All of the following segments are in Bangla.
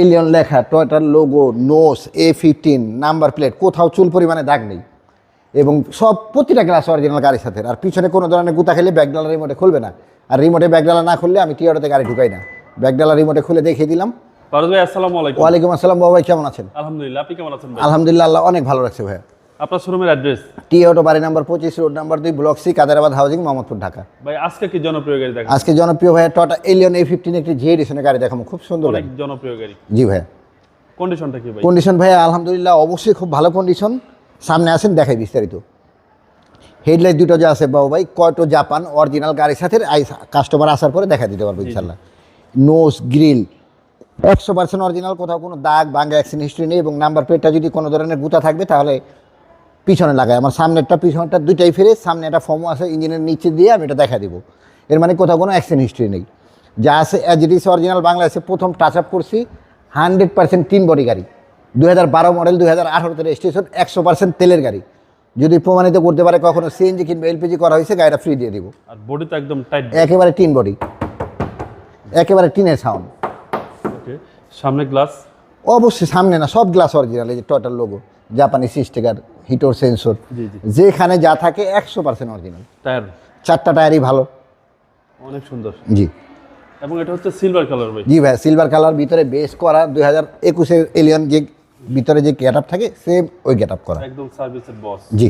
এলিয়ন লেখা, টয়োটার logo, nose, A15 number plate, কোথাও চুল পরিমাণে দাগ নেই এবং সব প্রতিটা গ্লাস অরিজিনাল গাড়ির সাথে। আর পিছনে কোনো ধরনের গুতা খেলে ব্যাকডালা রিমোটে খুলবে না। আর রিমোটে ব্যাকডালা না খুললে আমি টিয়ারোতে গাড়ি ঢুকাই না। ব্যাকডালা রিমোটে খুলে দেখিয়ে দিলাম। ফারুক ভাই আসসালামু আলাইকুম। ওয়ালাইকুম আসসালাম বাবা ভাই, কেমন আছেন? আলহামদুলিল্লাহ, আপনি কেমন আছেন ভাই? আলহামদুলিল্লাহ, আল্লাহ অনেক ভালো রাখছে ভাই। আপনার শোরুমের অ্যাড্রেস? টিয়ারো বাড়ি number 25, road number 2, block C, Kaderabad housing, Mohammadpur, Dhaka. ভাই আজকে কি জনপ্রিয় গাড়ি দেখাবো? আজকে জনপ্রিয় ভাইয়া টয়োটা এলিয়ন A15 একটি জি এডিশনের গাড়ি দেখাবো, খুব সুন্দর অনেক গাড়ি। জনপ্রিয় গাড়ি। জি ভাইয়া। কন্ডিশনটা কি ভাই? কন্ডিশন ভাইয়া আলহামদুলিল্লাহ অবশ্যই খুব ভালো কন্ডিশন। সামনে আসেন দেখাই বিস্তারিত। হেডলাইট দুটো যা আছে বাবু ভাই, কয়টো জাপান অরিজিনাল গাড়ির সাথে কাস্টমার আসার পরে দেখা দিতে পারবো ইনশাল্লাহ। নোজ গ্রিল 100% অরিজিনাল, কোথাও কোনো দাগ ভাঙা অ্যাক্সিডেন্ট হিস্ট্রি নেই এবং নাম্বার প্লেটটা যদি কোনো ধরনের গুতা থাকবে তাহলে পিছনে লাগায়। আমার সামনেরটা পিছনেরটা দুইটাই ফিরে, সামনে একটা ফর্মও আছে ইঞ্জিনের নিচে দিয়ে আমি এটা দেখা দিব। এর মানে কোথাও কোনো অ্যাক্সিডেন্ট হিস্ট্রি নেই, যা আছে অ্যাজ ইট ইজ অরিজিনাল। বাংলাদেশে প্রথম টাচ আপ করছি 100% তিন বডি গাড়ি, 2012 মডেল, 2018 রেজিস্ট্রেশন, 100% তেলের গাড়ি। যদি প্রমাণিত করতে পারে কখনো সিএনজি কিংবা এলপিজি করা হয়েছে, গাড়িটা ফ্রি দিয়ে দিব। আর বডি তো একদম টাইট, একেবারে টিন বডি, একেবারে টিনের সাউন্ড। ওকে, সামনে গ্লাস? অবশ্যই সামনে না, সব গ্লাস অরিজিনাল। এই যে টয়োটার লোগো, জাপানি স্টিকার, হিটোর সেন্সর, জি জি, যেখানে যা থাকে 100% অরিজিনাল। টায়ার? চারটা টায়ারই ভালো, অনেক সুন্দর। জি। এবং এটা হচ্ছে সিলভার কালার ভাই? জি ভাই, সিলভার কালার, ভিতরে বেস করা 2021-এর এলিয়ন যে ভিতরে যে গেট আপ থাকে সেম ওই গেট আপ করা, একদম সার্ভিসের বস। জি।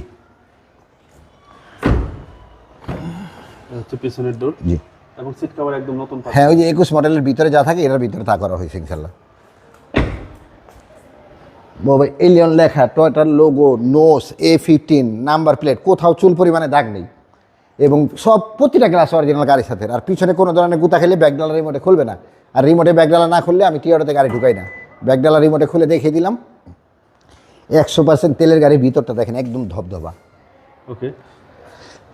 এটা হচ্ছে পিছনের ডোর। জি, এবং সিট কভার একদম নতুন। হ্যাঁ, ওই যে 21 মডেলের ভিতরে যা থাকে এটার ভিতরে তা করা হয়েছে ইনশাল্লাহ। বাবা এলিয়ন লেখা, টয়োটার logo, nose, A15 number plate, কোথাও চুল পরিমাণে দাগ নেই এবং সব প্রতিটা গ্লাস অরিজিনাল গাড়ির সাথে। আর পিছনে কোনো ধরনের গুতা খেলে ব্যাকডালা রিমোটে খুলবে না। আর রিমোটে ব্যাকডালা না খুললে আমি টিয়ারোতে গাড়ি ঢুকাই না। ব্যাকডালা রিমোটে খুলে দেখিয়ে দিলাম। 100% তেলের গাড়ির ভিতরটা দেখেন একদম ধবধবা। ওকে,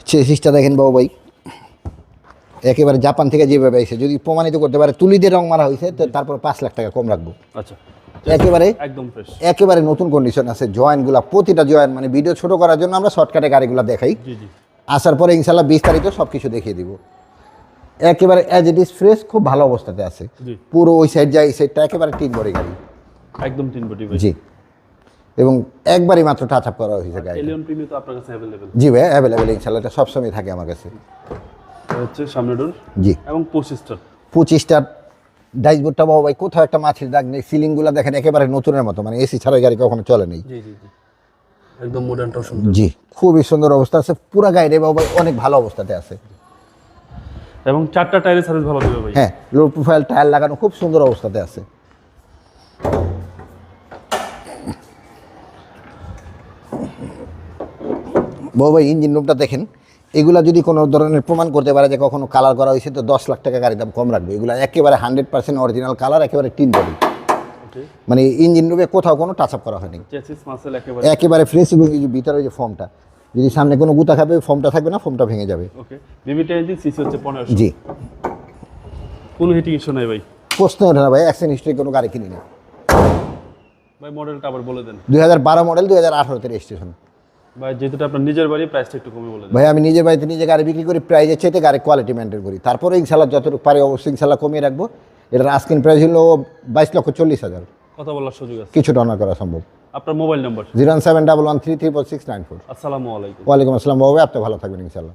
চেসিসটা দেখেন বাবু ভাই, একেবারে জাপান থেকে যেভাবে এসে যদি প্রমাণিত করতে পারে তুলি দিয়ে রং মারা হয়েছে তো তারপর 5 লাখ টাকা কম রাখবো। আচ্ছা, একেবারে একদম ফ্রেশ, একেবারে নতুন কন্ডিশন আছে। জয়েন্টগুলো প্রতিটা জয়েন্ট, মানে ভিডিও ছোট করার জন্য আমরা শর্টকাটে গাড়িগুলো দেখাই। জি জি। আসার পরে ইনশাল্লাহ বিস্তারিত সব কিছু দেখিয়ে দিব। একেবারে অ্যাজ ইট ইজ ফ্রেশ, খুব ভালো অবস্থাতে আছে। জি। পুরো ওই সাইড যায় এই সাইডটা একেবারে তিন বডি গাড়ি, একদম তিন বডি ভাই। জি। এবং একবারই মাত্র টাচ আপ করা হয়েছে গাড়ি। এলিয়ন প্রিমিয়াম তো আপনার কাছে अवेलेबल? জি ভাই, অ্যাভেলেবেল ইনশাল্লাহ, এটা সবসময় থাকে আমার কাছে। এটা হচ্ছে সামনে ডোর। জি। এবং 25টা 25টা ডাইসবোর্ডটা বাবু ভাই কোথাও একটা মাছির দাগ নেই। সিলিংগুলো দেখেন একেবারে নতুনের মতো, মানে এসি ছাড়া গাড়ি কখনো চলে নেই। জি জি জি, একদম মডার্নটাও সুন্দর। জি, খুবই সুন্দর অবস্থা আছে পুরা গাড়ি বাবু ভাই, অনেক ভালো অবস্থাতে আছে। এবং চারটা টায়ারের সার্ভিস ভালো দেবে ভাই? হ্যাঁ, লো প্রোফাইল টায়ার লাগানো, খুব সুন্দর অবস্থাতে আছে। বাবু ভাই ইঞ্জিন রুমটা দেখেন, এগুলা যদি কোনো ধরনের প্রমাণ করতে পারে যে কখনো কালার করা হয়েছে তো 10 লাখ টাকা গাড়ির দাম কম রাখবে। এগুলো একেবারে 100% অরিজিনাল কালার, একেবারে টিন বডি, ওকে। মানে ইঞ্জিন রুমে কোথাও কোনো টাচ আপ করা হয়নি। চেসিস মাসেল একেবারে একেবারে ফ্রেশ। এবং এই যে ভিতরে যে ফর্মটা, যদি সামনে কোনো গুতা খাবে ফর্মটা থাকবে না, ফর্মটা ভেঙে যাবে। ওকে। বিবিটা ইঞ্জিন, সিসি হচ্ছে 1500। জি, কোনো হিটিং ইস্যু নাই ভাই? প্রশ্ন ওঠে না ভাই, অ্যাক্সিডেন্ট হিস্ট্রি কোনো গাড়ি কিনি না। ভাই মডেলটা আবার বলে দেন। 2012 মডেল, 2018 রেজিস্ট্রেশন। ভাই যেহেতু আপনার নিজের বাড়ি, প্রাইসটা একটু কমে বলে দেন। ভাই আমি নিজের বাড়িতে নিজে গাড়ি বিক্রি করি, প্রাইজের চাইতে গাড়ি কোয়ালিটি মেনটেন করি। তারপরে ইনশাল্লাহ যতটুকু পারি অবশ্যই ইনশাল্লাহ কমিয়ে রাখবো। এটার আস্কিং প্রাইস হলো 22,40,000। কথা বলার সুযোগ আছে? কিছুটা অনার করা সম্ভব। আপনার মোবাইল নাম্বার? 01711333694। আসসালামু আলাইকুম। ওয়ালাইকুম আসসালাম বাবু, আপনি ভালো থাকবেন ইনশাল্লাহ।